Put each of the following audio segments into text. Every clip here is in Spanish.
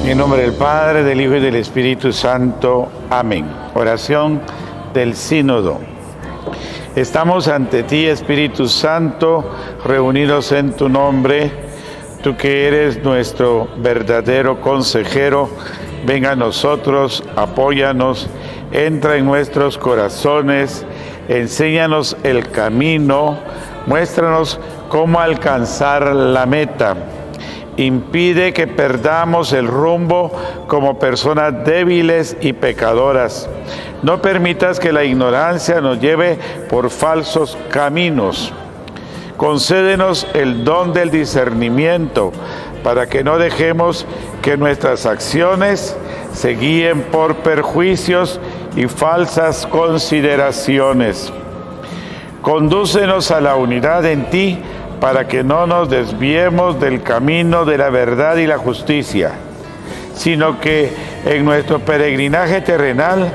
En el nombre del Padre, del Hijo y del Espíritu Santo. Amén. Oración del Sínodo. Estamos ante ti, Espíritu Santo, reunidos en tu nombre. Tú que eres nuestro verdadero consejero, venga a nosotros, apóyanos, entra en nuestros corazones, enséñanos el camino, muéstranos cómo alcanzar la meta. Impide que perdamos el rumbo como personas débiles y pecadoras. No permitas que la ignorancia nos lleve por falsos caminos. Concédenos el don del discernimiento para que no dejemos que nuestras acciones se guíen por perjuicios y falsas consideraciones. Condúcenos a la unidad en ti, para que no nos desviemos del camino de la verdad y la justicia, sino que en nuestro peregrinaje terrenal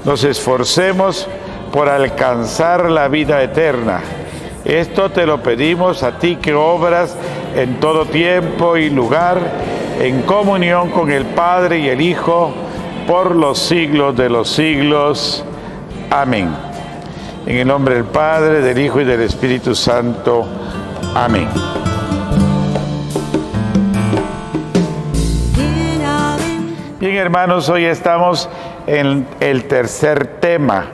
nos esforcemos por alcanzar la vida eterna. Esto te lo pedimos a ti que obras en todo tiempo y lugar, en comunión con el Padre y el Hijo, por los siglos de los siglos. Amén. En el nombre del Padre, del Hijo y del Espíritu Santo. Amén. Bien, hermanos, hoy estamos en el tercer tema,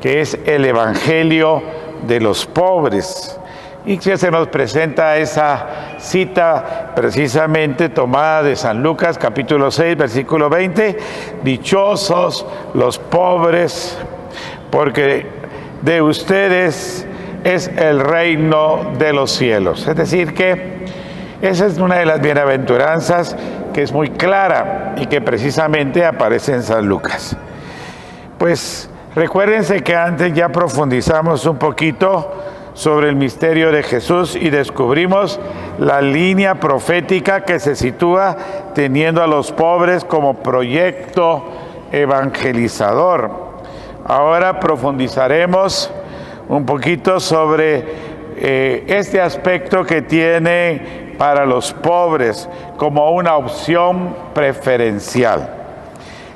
que es el Evangelio de los pobres. Y que se nos presenta esa cita precisamente tomada de San Lucas, capítulo 6, versículo 20. Dichosos los pobres, porque de ustedes es el reino de los cielos. Es decir que esa es una de las bienaventuranzas que es muy clara y que precisamente aparece en San Lucas. Pues recuérdense que antes ya profundizamos un poquito sobre el misterio de Jesús y descubrimos la línea profética que se sitúa teniendo a los pobres como proyecto evangelizador. Ahora profundizaremos un poquito sobre este aspecto que tiene para los pobres como una opción preferencial.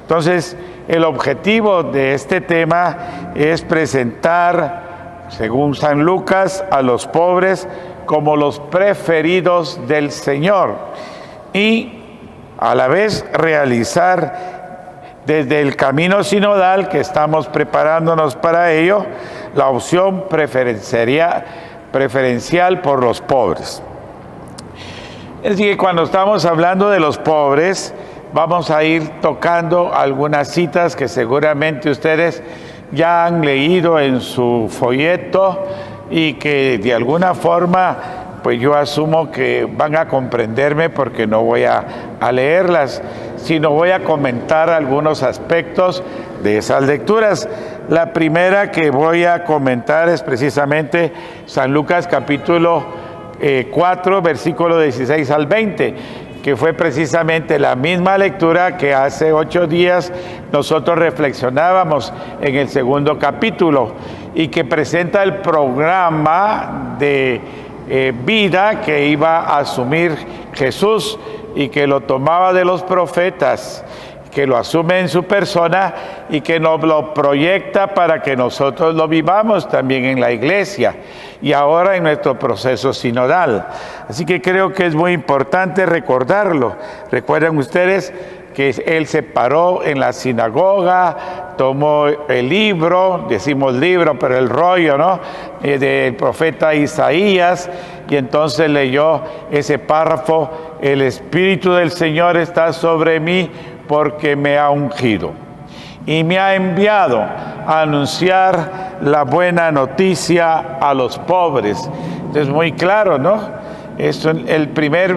Entonces, el objetivo de este tema es presentar, según San Lucas, a los pobres como los preferidos del Señor y a la vez realizar desde el camino sinodal que estamos preparándonos para ello, la opción preferencial por los pobres. Es decir, que cuando estamos hablando de los pobres, vamos a ir tocando algunas citas que seguramente ustedes ya han leído en su folleto y que de alguna forma, pues yo asumo que van a comprenderme porque no voy a leerlas, sino voy a comentar algunos aspectos de esas lecturas. La primera que voy a comentar es precisamente San Lucas capítulo 4, versículo 16 al 20, que fue precisamente la misma lectura que hace 8 días nosotros reflexionábamos en el segundo capítulo y que presenta el programa de vida que iba a asumir Jesús y que lo tomaba de los profetas, que lo asume en su persona y que nos lo proyecta para que nosotros lo vivamos también en la iglesia y ahora en nuestro proceso sinodal. Así que creo que es muy importante recordarlo. Recuerdan ustedes que él se paró en la sinagoga, tomó el libro, decimos libro, pero el rollo, ¿no?, del profeta Isaías, y entonces leyó ese párrafo: el Espíritu del Señor está sobre mí porque me ha ungido y me ha enviado a anunciar la buena noticia a los pobres. Entonces, muy claro, ¿no? Es el primer,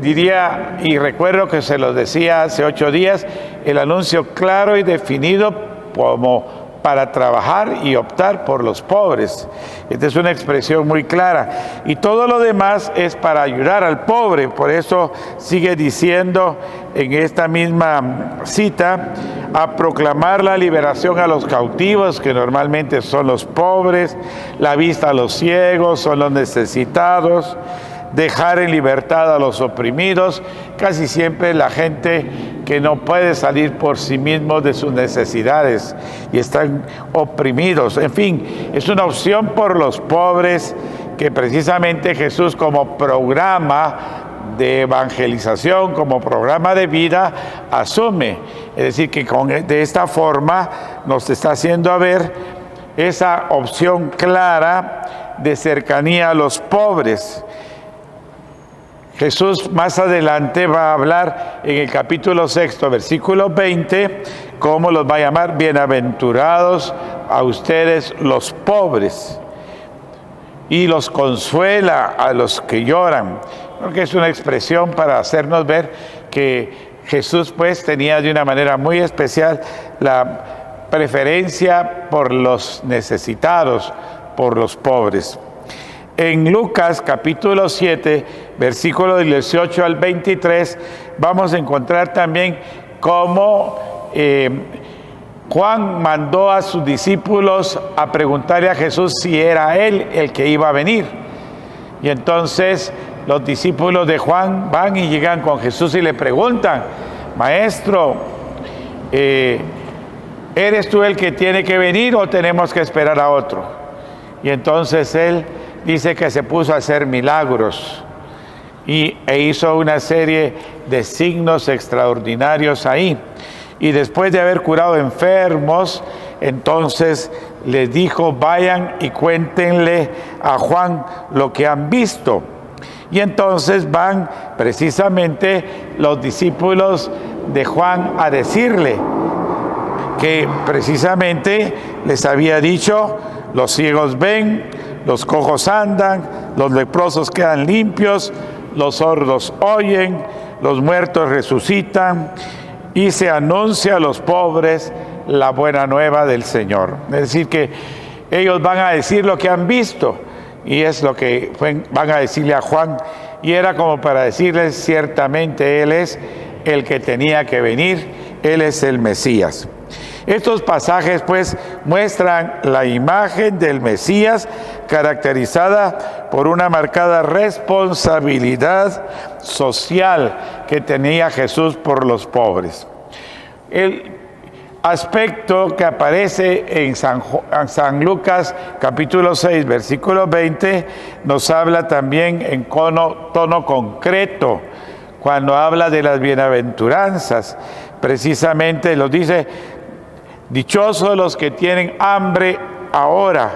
diría, y recuerdo que se los decía hace 8 días, el anuncio claro y definido como para trabajar y optar por los pobres. Esta es una expresión muy clara. Y todo lo demás es para ayudar al pobre. Por eso sigue diciendo en esta misma cita, a proclamar la liberación a los cautivos, que normalmente son los pobres, la vista a los ciegos, son los necesitados, dejar en libertad a los oprimidos, casi siempre la gente que no puede salir por sí mismos de sus necesidades y están oprimidos. En fin, es una opción por los pobres que precisamente Jesús, como programa de evangelización, como programa de vida, asume. Es decir, que de esta forma nos está haciendo ver esa opción clara de cercanía a los pobres. Jesús más adelante va a hablar en el capítulo 6, versículo 20, cómo los va a llamar: bienaventurados a ustedes los pobres, y los consuela a los que lloran. Creo que es una expresión para hacernos ver que Jesús pues tenía de una manera muy especial la preferencia por los necesitados, por los pobres. En Lucas capítulo 7, versículo del 18 al 23, vamos a encontrar también cómo Juan mandó a sus discípulos a preguntarle a Jesús si era él el que iba a venir. Y entonces los discípulos de Juan van y llegan con Jesús y le preguntan: Maestro, ¿eres tú el que tiene que venir o tenemos que esperar a otro? Y entonces él dice que se puso a hacer milagros e hizo una serie de signos extraordinarios ahí. Y después de haber curado enfermos, entonces les dijo: vayan y cuéntenle a Juan lo que han visto. Y entonces van precisamente los discípulos de Juan a decirle que precisamente les había dicho: los ciegos ven, los cojos andan, los leprosos quedan limpios, los sordos oyen, los muertos resucitan, y se anuncia a los pobres la buena nueva del Señor. Es decir, que ellos van a decir lo que han visto, y es lo que van a decirle a Juan, y era como para decirles: ciertamente Él es el que tenía que venir, Él es el Mesías. Estos pasajes pues muestran la imagen del Mesías, caracterizada por una marcada responsabilidad social que tenía Jesús por los pobres. El aspecto que aparece en San Lucas capítulo 6, versículo 20, nos habla también en tono concreto, cuando habla de las bienaventuranzas. Precisamente los dice: dichosos los que tienen hambre ahora,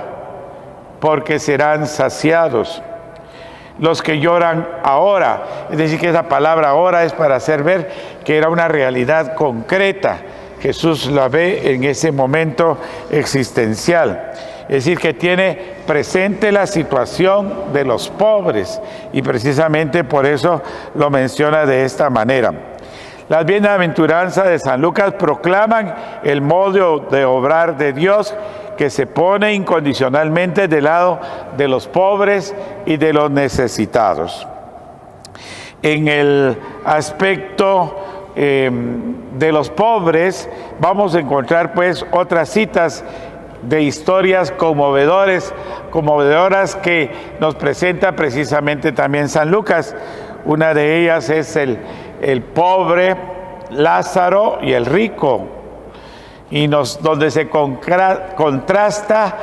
porque serán saciados. Los que lloran ahora, es decir, que esa palabra ahora es para hacer ver que era una realidad concreta. Jesús la ve en ese momento existencial. Es decir, que tiene presente la situación de los pobres, y precisamente por eso lo menciona de esta manera. Las bienaventuranzas de San Lucas proclaman el modo de obrar de Dios, que se pone incondicionalmente del lado de los pobres y de los necesitados. En el aspecto de los pobres vamos a encontrar pues otras citas de historias conmovedoras que nos presenta precisamente también San Lucas. Una de ellas es el pobre, Lázaro y el rico, y donde se contrasta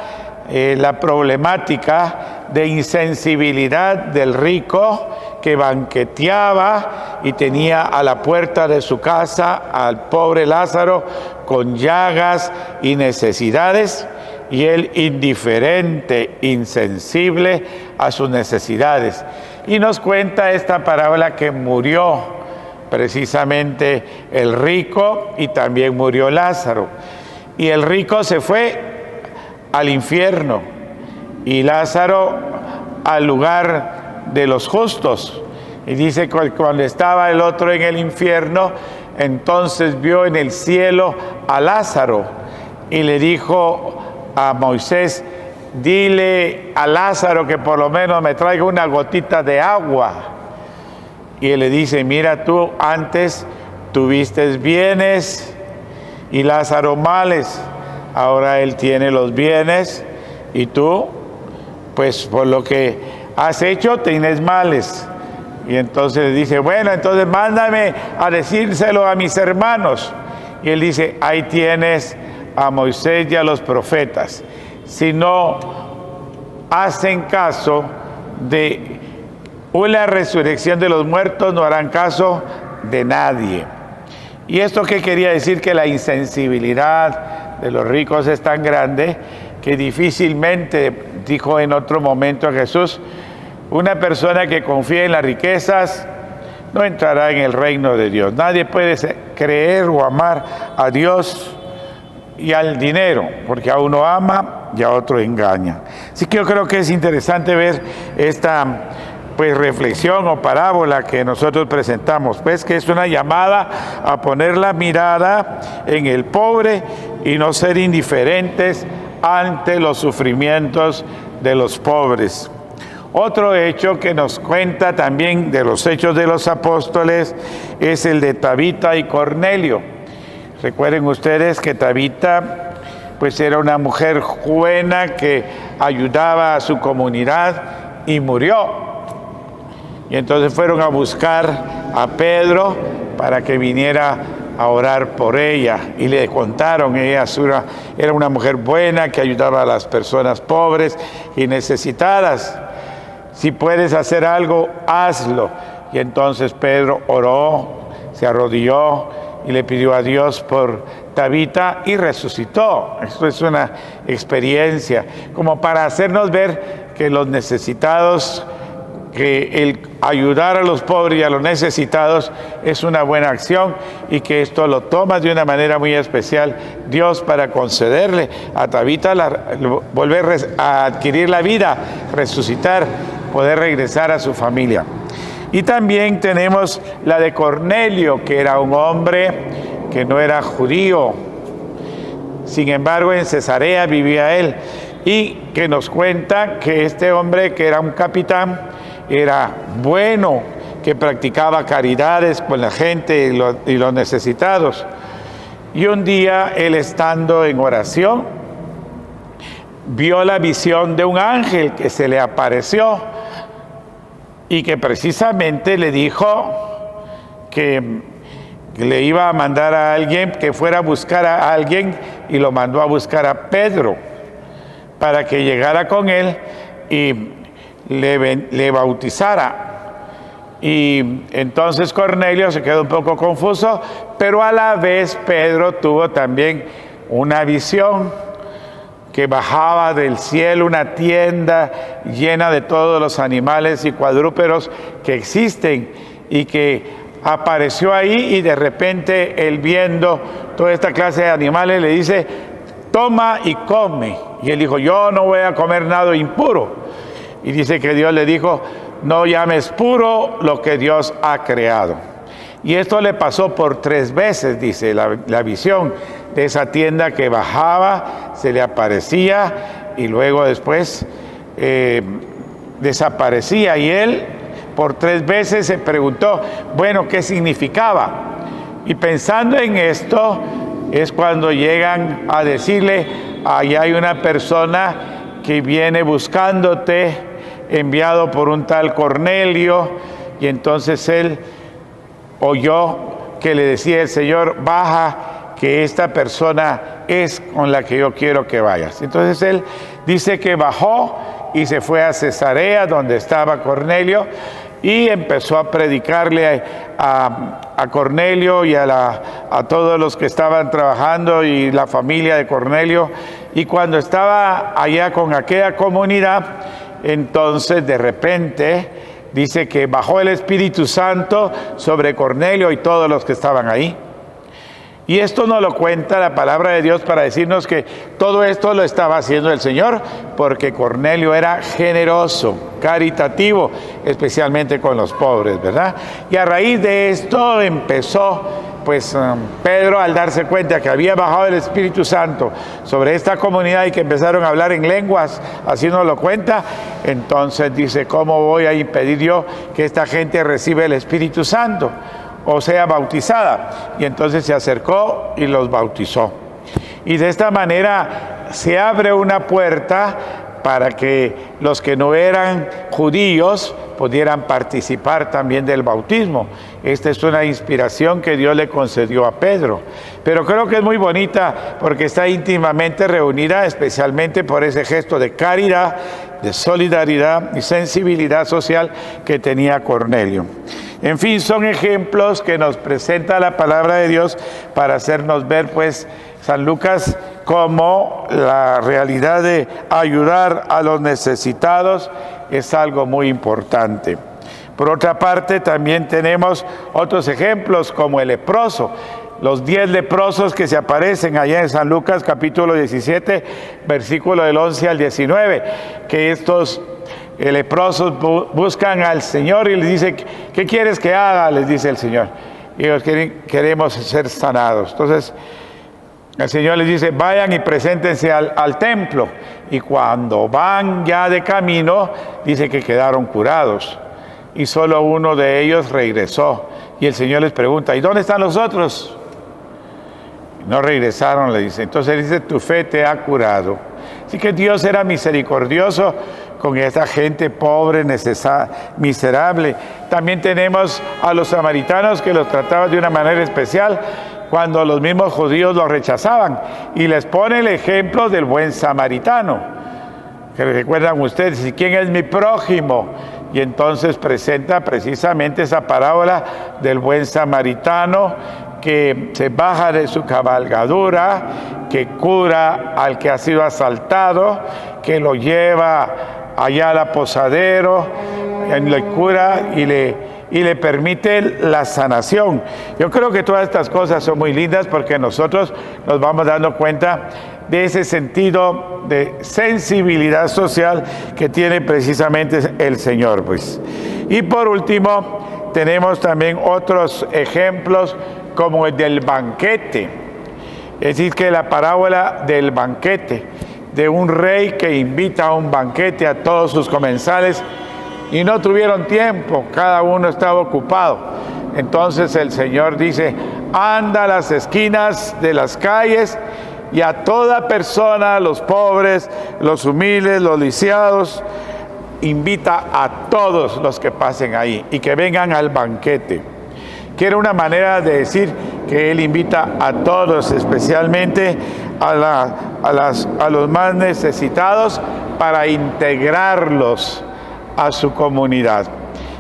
la problemática de insensibilidad del rico, que banqueteaba y tenía a la puerta de su casa al pobre Lázaro con llagas y necesidades, y él indiferente, insensible a sus necesidades. Y nos cuenta esta parábola que murió precisamente el rico y también murió Lázaro. Y el rico se fue al infierno y Lázaro al lugar de los justos. Y dice que cuando estaba el otro en el infierno, entonces vio en el cielo a Lázaro y le dijo a Moisés: dile a Lázaro que por lo menos me traiga una gotita de agua. Y él le dice: mira, tú antes tuviste bienes y Lázaro males, ahora él tiene los bienes y tú, pues por lo que has hecho, tienes males. Y entonces dice, bueno, entonces mándame a decírselo a mis hermanos. Y él dice, ahí tienes a Moisés y a los profetas. Si no hacen caso de una resurrección de los muertos, no harán caso de nadie. ¿Y esto qué quería decir? Que la insensibilidad de los ricos es tan grande que difícilmente, dijo en otro momento Jesús, una persona que confía en las riquezas no entrará en el reino de Dios. Nadie puede creer o amar a Dios y al dinero, porque a uno ama y a otro engaña. Así que yo creo que es interesante ver esta reflexión o parábola que nosotros presentamos, pues que es una llamada a poner la mirada en el pobre y no ser indiferentes ante los sufrimientos de los pobres. Otro hecho que nos cuenta también de los hechos de los apóstoles es el de Tabita y Cornelio. Recuerden ustedes que Tabita pues era una mujer buena que ayudaba a su comunidad y murió. Y entonces fueron a buscar a Pedro para que viniera a orar por ella. Y le contaron, ella era una mujer buena que ayudaba a las personas pobres y necesitadas. Si puedes hacer algo, hazlo. Y entonces Pedro oró, se arrodilló y le pidió a Dios por Tabita y resucitó. Esto es una experiencia como para hacernos ver que los necesitados, que el ayudar a los pobres y a los necesitados es una buena acción y que esto lo toma de una manera muy especial Dios para concederle a Tabita volver a adquirir la vida, resucitar, poder regresar a su familia. Y también tenemos la de Cornelio, que era un hombre que no era judío. Sin embargo, en Cesarea vivía él y que nos cuenta que este hombre, que era un capitán, era bueno, que practicaba caridades con la gente y los necesitados. Y un día, él estando en oración, vio la visión de un ángel que se le apareció y que precisamente le dijo que le iba a mandar a alguien, que fuera a buscar a alguien, y lo mandó a buscar a Pedro para que llegara con él y le bautizara. Y entonces Cornelio se quedó un poco confuso, pero a la vez Pedro tuvo también una visión que bajaba del cielo una tienda llena de todos los animales y cuadrúpedos que existen, y que apareció ahí, y de repente él, viendo toda esta clase de animales, le dice: toma y come. Y él dijo: yo no voy a comer nada impuro. Y dice que Dios le dijo: no llames puro lo que Dios ha creado. Y esto le pasó por 3 veces, dice la visión de esa tienda que bajaba, se le aparecía y luego después desaparecía. Y él por 3 veces se preguntó, bueno, ¿qué significaba? Y pensando en esto es cuando llegan a decirle: allá hay una persona que viene buscándote, enviado por un tal Cornelio. Y entonces él oyó que le decía el Señor: baja, que esta persona es con la que yo quiero que vayas. Entonces él dice que bajó y se fue a Cesarea, donde estaba Cornelio, y empezó a predicarle a Cornelio y a todos los que estaban trabajando y la familia de Cornelio. Y cuando estaba allá con aquella comunidad, entonces de repente dice que bajó el Espíritu Santo sobre Cornelio y todos los que estaban ahí. Y esto nos lo cuenta la palabra de Dios para decirnos que todo esto lo estaba haciendo el Señor porque Cornelio era generoso, caritativo, especialmente con los pobres, ¿verdad? Y a raíz de esto empezó, pues, Pedro, al darse cuenta que había bajado el Espíritu Santo sobre esta comunidad y que empezaron a hablar en lenguas, así nos lo cuenta, entonces dice: ¿cómo voy a impedir yo que esta gente reciba el Espíritu Santo o sea bautizada? Y entonces se acercó y los bautizó. Y de esta manera se abre una puerta para que los que no eran judíos pudieran participar también del bautismo. Esta es una inspiración que Dios le concedió a Pedro. Pero creo que es muy bonita porque está íntimamente reunida, especialmente por ese gesto de caridad, de solidaridad y sensibilidad social que tenía Cornelio. En fin, son ejemplos que nos presenta la palabra de Dios para hacernos ver, pues, San Lucas como la realidad de ayudar a los necesitados es algo muy importante. Por otra parte, también tenemos otros ejemplos como el leproso. Los 10 leprosos que se aparecen allá en San Lucas capítulo 17, versículo del 11 al 19, que estos leprosos buscan al Señor y les dice, ¿qué quieres que haga? Les dice el Señor. Y ellos queremos ser sanados. Entonces, el Señor les dice, vayan y preséntense al templo. Y cuando van ya de camino, dice que quedaron curados. Y solo uno de ellos regresó. Y el Señor les pregunta, ¿y dónde están los otros? No regresaron, le dice. Entonces dice, tu fe te ha curado. Así que Dios era misericordioso con esta gente pobre, miserable. También tenemos a los samaritanos que los trataban de una manera especial cuando los mismos judíos los rechazaban. Y les pone el ejemplo del buen samaritano. Que recuerdan ustedes, ¿y quién es mi prójimo? Y entonces presenta precisamente esa parábola del buen samaritano que se baja de su cabalgadura, que cura al que ha sido asaltado, que lo lleva allá al aposadero, le cura y le permite la sanación. Yo creo que todas estas cosas son muy lindas porque nosotros nos vamos dando cuenta de ese sentido de sensibilidad social que tiene precisamente el Señor, pues. Y por último, tenemos también otros ejemplos como el del banquete. Es decir, que la parábola del banquete, de un rey que invita a un banquete a todos sus comensales y no tuvieron tiempo, cada uno estaba ocupado. Entonces el Señor dice, anda a las esquinas de las calles y a toda persona, los pobres, los humildes, los lisiados, invita a todos los que pasen ahí y que vengan al banquete. Que era una manera de decir que Él invita a todos, especialmente a los más necesitados, para integrarlos a su comunidad.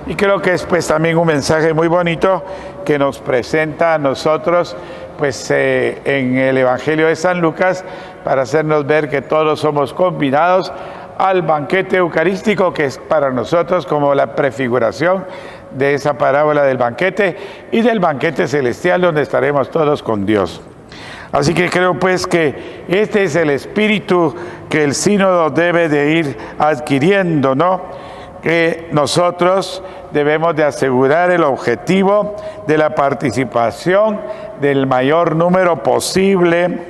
Y creo que es pues también un mensaje muy bonito que nos presenta a nosotros pues en el Evangelio de San Lucas, para hacernos ver que todos somos convidados al banquete eucarístico, que es para nosotros como la prefiguración de esa parábola del banquete y del banquete celestial donde estaremos todos con Dios. Así que creo pues que este es el espíritu que el sínodo debe de ir adquiriendo, ¿no? Que nosotros debemos de asegurar el objetivo de la participación del mayor número posible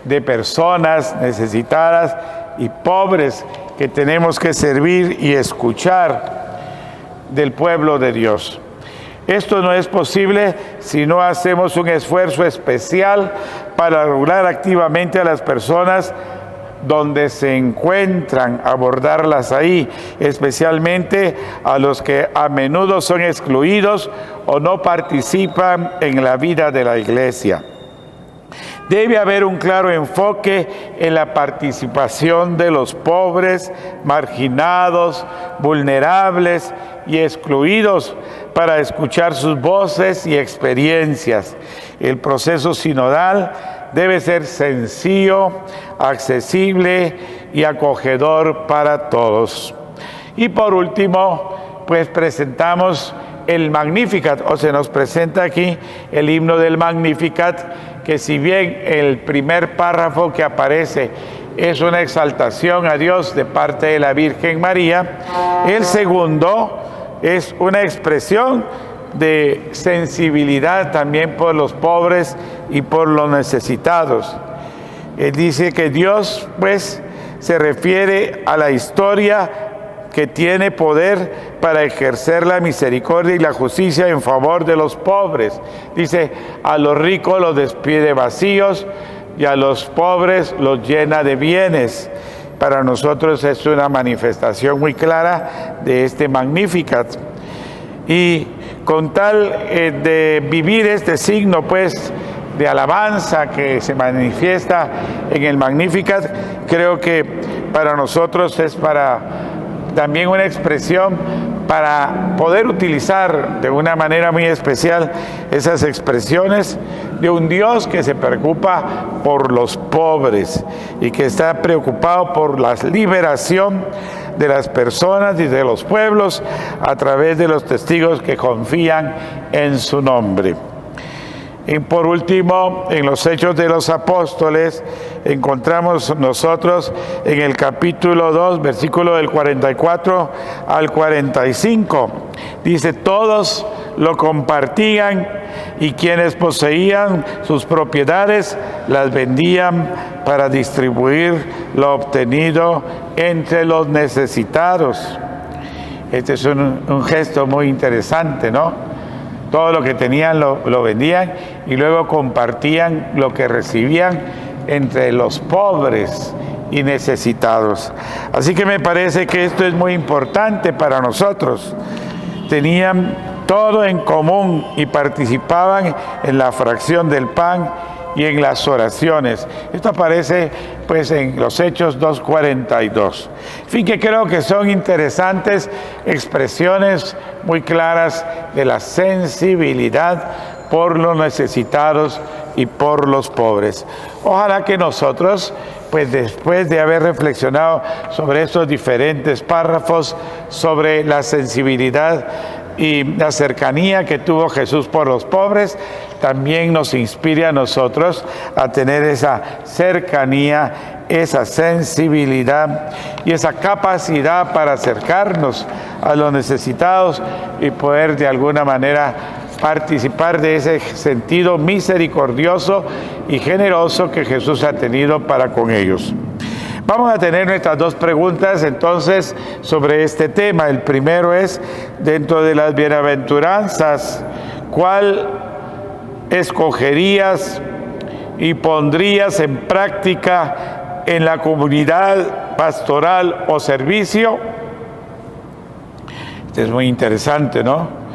de personas necesitadas y pobres que tenemos que servir y escuchar del pueblo de Dios. Esto no es posible si no hacemos un esfuerzo especial para regular activamente a las personas donde se encuentran, abordarlas ahí, especialmente a los que a menudo son excluidos o no participan en la vida de la iglesia. Debe haber un claro enfoque en la participación de los pobres, marginados, vulnerables y excluidos para escuchar sus voces y experiencias. El proceso sinodal debe ser sencillo, accesible y acogedor para todos. Y por último, pues presentamos el Magnificat, o se nos presenta aquí el himno del Magnificat, que si bien el primer párrafo que aparece es una exaltación a Dios de parte de la Virgen María, el segundo es una expresión de sensibilidad también por los pobres y por los necesitados. Él dice que Dios, pues, se refiere a la historia que tiene poder para ejercer la misericordia y la justicia en favor de los pobres. Dice, a los ricos los despide vacíos y a los pobres los llena de bienes. para nosotros es una manifestación muy clara de este Magnificat. Y con tal de vivir este signo, pues, de alabanza que se manifiesta en el Magnificat, creo que para nosotros es también una expresión para poder utilizar de una manera muy especial esas expresiones de un Dios que se preocupa por los pobres y que está preocupado por la liberación de las personas y de los pueblos a través de los testigos que confían en su nombre. Y por último, en los Hechos de los Apóstoles, encontramos nosotros en el capítulo 2, versículo del 44 al 45. Dice, todos lo compartían y quienes poseían sus propiedades las vendían para distribuir lo obtenido entre los necesitados. Este es un gesto muy interesante, ¿no? Todo lo que tenían lo vendían y luego compartían lo que recibían entre los pobres y necesitados. Así que me parece que esto es muy importante para nosotros. Tenían todo en común y participaban en la fracción del pan y en las oraciones. Esto aparece pues en los Hechos 2:42. En fin, que creo que son interesantes expresiones muy claras de la sensibilidad por los necesitados y por los pobres. Ojalá que nosotros, pues después de haber reflexionado sobre estos diferentes párrafos, sobre la sensibilidad y la cercanía que tuvo Jesús por los pobres, también nos inspire a nosotros a tener esa cercanía, esa sensibilidad y esa capacidad para acercarnos a los necesitados y poder de alguna manera participar de ese sentido misericordioso y generoso que Jesús ha tenido para con ellos. Vamos a tener nuestras dos preguntas entonces sobre este tema. El primero es, dentro de las bienaventuranzas, ¿cuál escogerías y pondrías en práctica en la comunidad pastoral o servicio? Este es muy interesante, ¿no?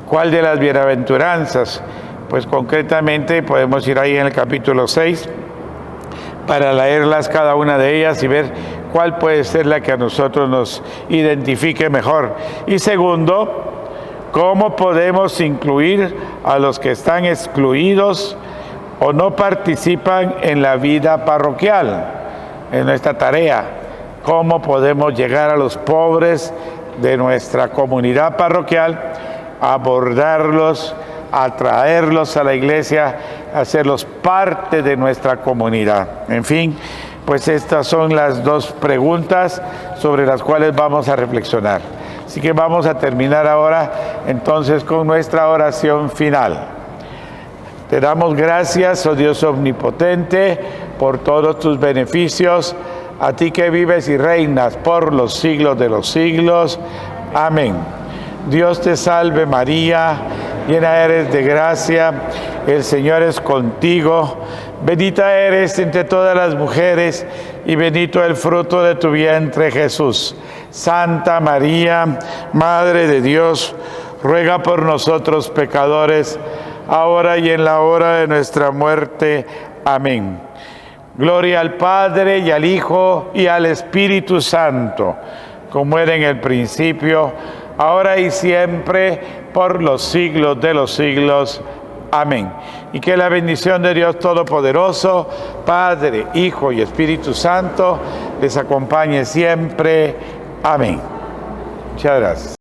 ¿Cuál de las bienaventuranzas? Pues concretamente podemos ir ahí en el capítulo 6 para leerlas cada una de ellas y ver cuál puede ser la que a nosotros nos identifique mejor. Y segundo, ¿cómo podemos incluir a los que están excluidos o no participan en la vida parroquial, en nuestra tarea? ¿Cómo podemos llegar a los pobres de nuestra comunidad parroquial, abordarlos, atraerlos a la iglesia, hacerlos parte de nuestra comunidad? En fin, pues estas son las dos preguntas sobre las cuales vamos a reflexionar. Así que vamos a terminar ahora entonces con nuestra oración final. Te damos gracias, oh Dios omnipotente, por todos tus beneficios, a ti que vives y reinas por los siglos de los siglos. Amén. Dios te salve María, llena eres de gracia, el Señor es contigo, bendita eres entre todas las mujeres y bendito el fruto de tu vientre Jesús. Santa María, Madre de Dios, ruega por nosotros pecadores, ahora y en la hora de nuestra muerte. Amén. Gloria al Padre y al Hijo y al Espíritu Santo, como era en el principio, ahora y siempre, por los siglos de los siglos. Amén. Y que la bendición de Dios Todopoderoso, Padre, Hijo y Espíritu Santo, les acompañe siempre. Amén. Muchas gracias.